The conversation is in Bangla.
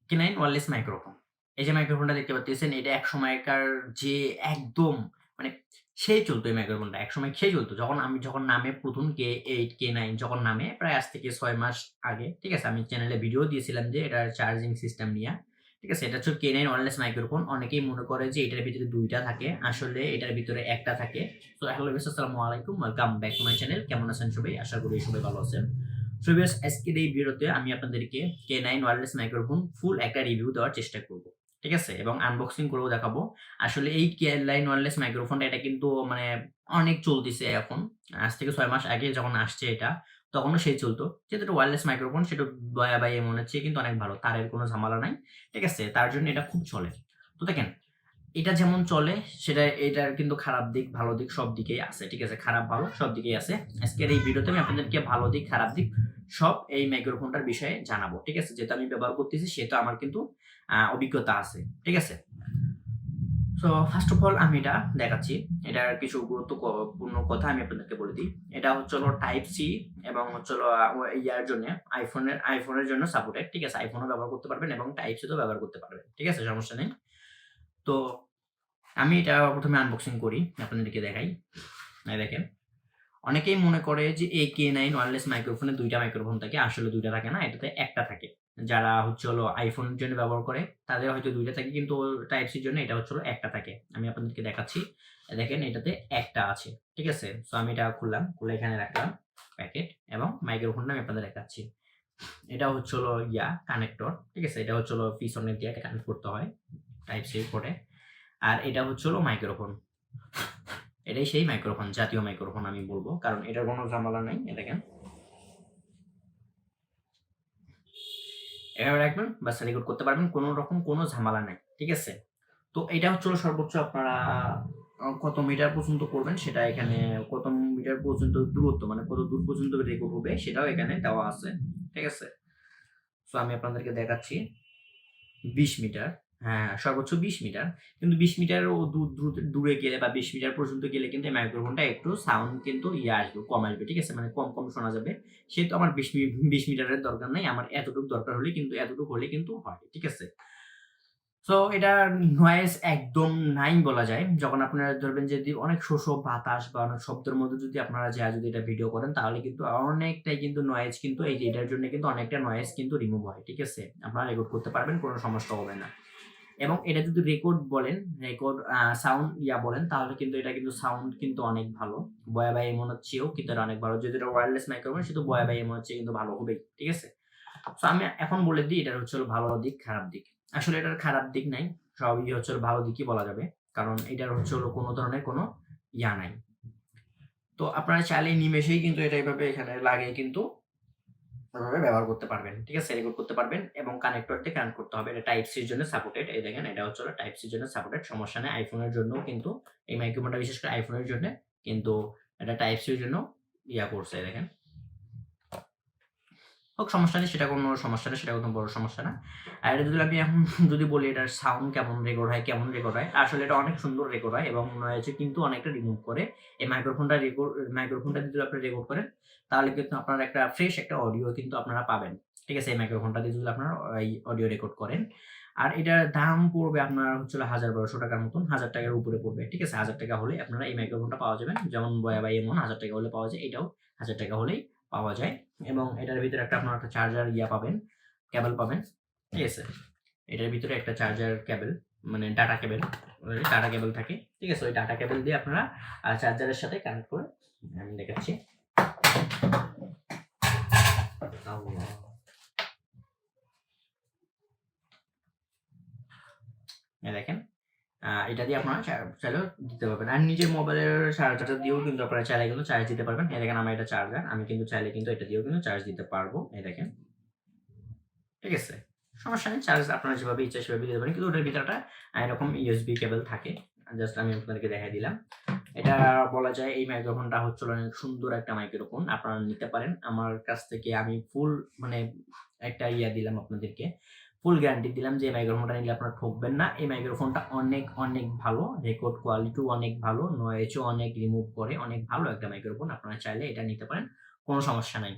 K9 wireless microphone. এই যে মাইক্রোফোনটা দেখতে পাচ্ছেন, এটা এক সময়কার যে একদম মানে সেই চলতো এই মাইক্রোফোনটা। একসময় সেই চলতো। যখন নামে ১ম K8, K9 যখন নামে প্রায় আজ থেকে ৬ মাস আগে। ঠিক আছে? আমি চ্যানেলে ভিডিও দিয়েছিলাম যে এটার চার্জিং সিস্টেম নিয়া। ঠিক আছে? এটা হচ্ছে K9 ওয়্যারলেস মাইক্রোফোন। অনেকেই মনে করে যে এটার ভিতরে ২ টা থাকে। আসলে এটার ভিতরে ১ টা থাকে। সো হ্যালো ভিউয়ার্স, আসসালামু আলাইকুম। Welcome back to my channel. কেমন আছেন সবাই? আশা করি সবাই ভালো আছেন। সো ভিউয়ার্স, আজকের এই ভিডিওতে আমি আপনাদেরকে K9 ওয়্যারলেস মাইক্রোফোন ফুল একটা রিভিউ দেওয়ার চেষ্টা করব। ঠিক আছে? এবং আনবক্সিং করেও দেখাবো। আসলে এই K9 ওয়্যারলেস মাইক্রোফোনটা এটা কিন্তু মানে অনেক চলতিছে এখন। আজ থেকে ৬ মাস আগে যখন আসছে এটা, তখনও সেই চলতো। যেহেতু এটা ওয়্যারলেস মাইক্রোফোন সেটা বয়া বাই এমনের চেয়ে কিন্তু অনেক ভালো। তারের কোনো ঝামেলা নাই। ঠিক আছে? তার জন্য এটা খুব চলে। তো দেখেন, এটা যেমন চলে এটার কিন্তু খারাপ দিক, ভালো দিক সব দিকেই আছে। ঠিক আছে? খারাপ ভালো সব দিকেই আছে। আজকের এই ভিডিওতে আমি আপনাদেরকে ভালো দিক, খারাপ দিক সব এই মাইক্রোফোনটার বিষয়ে জানাবো। ঠিক আছে? যেহেতু আমি ব্যবহার করতেছি সেহেতু আমার কিন্তু অভিজ্ঞতা আছে। ঠিক আছে? সো ফার্স্ট অফ অল আমি এটা দেখাচ্ছি। এটার কিছু গুরুত্বপূর্ণ কথা আমি আপনাদেরকে বলে দিই। এটা হচ্ছে হলো টাইপ সি এবং হচ্ছে হলো ইয়ার জন্য আইফোনের জন্য সাপোর্টেড। ঠিক আছে? আইফোনও ব্যবহার করতে পারবেন এবং টাইপ সি তেও ব্যবহার করতে পারবেন। ঠিক আছে? সমস্যা নেই। তো আমি এটা ১ম এ আনবক্সিং করি। আপনাদেরকে দেখাই। এই দেখেন। অনেকেই মনে করে যে এই K9 ওয়্যারলেস মাইক্রোফোনে ২ টা মাইক্রোফোন থাকে। আসলে ২ টা থাকে না। এটাতে ১ টা থাকে। যারা হচ্ছে হলো আইফোনের জন্য ব্যবহার করে তাদের হয়তো ২ টা থাকে, কিন্তু টাইপ সির জন্য এটা হচ্ছে হলো ১ টা থাকে। আমি আপনাদেরকে দেখাচ্ছি। দেখেন এটাতে ১ টা আছে। ঠিক আছে? সো আমি এটা খুললাম। খুলে এখানে রাখলাম প্যাকেট এবং মাইক্রোফোনটা আমি আপনাদের দেখাচ্ছি। এটা হচ্ছে হলো কানেক্টর। ঠিক আছে? এটা হচ্ছে হলো পিছনে দিয়ে এটা কানেক্ট করতে হয় টাইপ সি পোর্টে। আর এটা হচ্ছে হলো মাইক্রোফোন। এটাই সেই মাইক্রোফোন, জাতীয় মাইক্রোফোন আমি বলব। কারণ এটার কোনো ঝামেলা নাই। দেখেন। এভাবে রাখবেন, বাস রেকর্ড করতে পারবেন। কোন রকম কোনো ঝামেলা নাই। ঠিক আছে? তো এটা হচ্ছে হলো সর্বোচ্চ আপনারা কত মিটার পর্যন্ত করবেন সেটা এখানে, কত মিটার পর্যন্ত দূরত্ব মানে কত দূর পর্যন্ত রেকর্ড হবে সেটাও এখানে দেওয়া আছে। ঠিক আছে? সো আমি আপনাদেরকে দেখাচ্ছি। ২০ মিটার। হ্যাঁ, সর্বোচ্চ ২০ মিটার। কিন্তু ২০ মিটারও দূরে গেলে বা ২০ মিটার পর্যন্ত গেলে কিন্তু এই মাইক্রোফোনটা একটু সাউন্ড কিন্তু আসবে, কম আসবে। ঠিক আছে? মানে কম শোনা যাবে। সেহেতু আমার ২০ মিটারের দরকার নাই। আমার এতটুকু দরকার হলে কিন্তু এতটুকু হলে কিন্তু হয়। ঠিক আছে? সো এটার নয়েজ একদম নাই বলা যায়। যখন আপনারা ধরবেন যদি অনেক শোষো বাতাস বা অনেক শব্দের মধ্যে যদি আপনারা যদি এটা ভিডিও করেন তাহলে কিন্তু অনেকটাই কিন্তু নয়েজ কিন্তু এই যে এটার জন্য কিন্তু অনেকটা নয়েজ কিন্তু রিমুভ হয়। ঠিক আছে? আপনারা রেকর্ড করতে পারবেন, কোনো সমস্যা হবে না। এবং এটা যদি রেকর্ড বলেন, রেকর্ড সাউন্ড বলেন তাহলে কিন্তু এটা কিন্তু সাউন্ড কিন্তু অনেক ভালো। বয়া বাই এমনের চেয়েও কিন্তু এটা অনেক ভালো। যদি এটা ওয়্যারলেস মাইক্রোফোন সেটা বয়া বাই এমনের চেয়ে কিন্তু ভালো হবেই। ঠিক আছে? সো আমি এখন বলে দিই এটার হচ্ছে হলো ভালো দিক, খারাপ দিক। আসলে এটার খারাপ দিক নাই। সবই হচ্ছে হলো ভালো দিকই বলা যাবে। কারণ এটার হচ্ছে হলো কোন ধরনের কোন নাই। তো আপনারা চাইলে নিমেষেই কিন্তু এটা এভাবে এখানে লাগিয়ে কিন্তু ওভাবে ব্যবহার করতে পারবেন। ঠিক আছে? রেকর্ড করতে পারবেন এবং কানেক্টর দিয়ে কানেক্ট করতে হবে। এটা টাইপ সি এর জন্য সাপোর্টেড। এই দেখেন এটা হচ্ছে হলো টাইপ সি এর জন্য সাপোর্টেড। সমস্যা নাই। আইফোনের জন্যও কিন্তু এই মাইক্রোফোনটা বিশেষ করে আইফোনের জন্য কিন্তু এটা টাইপ সি এর জন্য করছে দেখেন। হোক, সমস্যা নেই, সেটা কোনো সমস্যা না, সেটা কোনো বড় সমস্যা না। আর এটা যদি আমি এখন যদি বলি এটার সাউন্ড কেমন রেকর্ড হয়, আসলে এটা অনেক সুন্দর রেকর্ড হয় এবং নয়েজ কিন্তু অনেকটা রিমুভ করে। এই মাইক্রোফোনটা যদি আপনি রেকর্ড করেন তাহলে কিন্তু আপনার একটা ফ্রেশ একটা অডিও কিন্তু আপনারা পাবেন। ঠিক আছে? এই মাইক্রোফোনটা দিয়ে যদি আপনারা এই অডিও রেকর্ড করেন। আর এটার দাম পড়বে আপনার হচ্ছে হলো ৳১,০০০-১,২০০ মতন, ৳১,০০০ র উপরে পড়বে। ঠিক আছে? ৳১,০০০ হলে আপনারা এই মাইক্রোফোনটা পাওয়া যাবেন। যেমন বয়া বাই এমন ৳১,০০০ হলে পাওয়া যায়, এটাও ৳১,০০০ হলেই পাওয়া যায়। এবং এটার ভিতরে আপনার একটা চার্জার পাবেন, কেবল পাবেন। ঠিক আছে? এটার ভিতরে একটা চার্জার কেবল মানে ডাটা কেবল থাকে। ঠিক আছে? ওই ডাটা কেবল দিয়ে আপনারা চার্জারের সাথে কানেক্ট করে আমি দেখাচ্ছি। আল্লাহ! এই দেখেন। এটা দিয়ে আপনারা চাইলেও দিতে পারবেন। আর নিজের মোবাইলের চার্জারটা দিয়েও কিন্তু আপনারা চাইলে কিন্তু চার্জ দিতে পারবেন। এই দেখেন আমার এটা চার্জার। আমি কিন্তু চাইলে কিন্তু এটা দিয়েও কিন্তু চার্জ দিতে পারবো। এই দেখেন। ঠিক আছে? সমস্যা নেই। চার্জ আপনারা যেভাবে ইচ্ছা সেভাবে দিতে পারেন। কিন্তু ওটার ভিতরে একটা এরকম USB কেবল থাকে। জাস্ট আমি আপনাদেরকে দেখাই দিলাম। এটা বলা যায় এই মাইক্রোফোনটা হচ্ছে হলো অনেক সুন্দর একটা মাইক্রোফোন। আপনারা নিতে পারেন। আমার কাছ থেকে আমি ফুল মানে একটা দিলাম আপনাদেরকে। ফুল গ্যারান্টি দিলাম যে এই মাইক্রোফোনটা নিলে আপনারা ঠকবেন না। এই মাইক্রোফোনটা অনেক ভালো। রেকর্ড কোয়ালিটিও অনেক ভালো। নয়েজও অনেক রিমুভ করে। অনেক ভালো একটা মাইক্রোফোন। আপনারা চাইলে এটা নিতে পারেন। কোন সমস্যা নাই।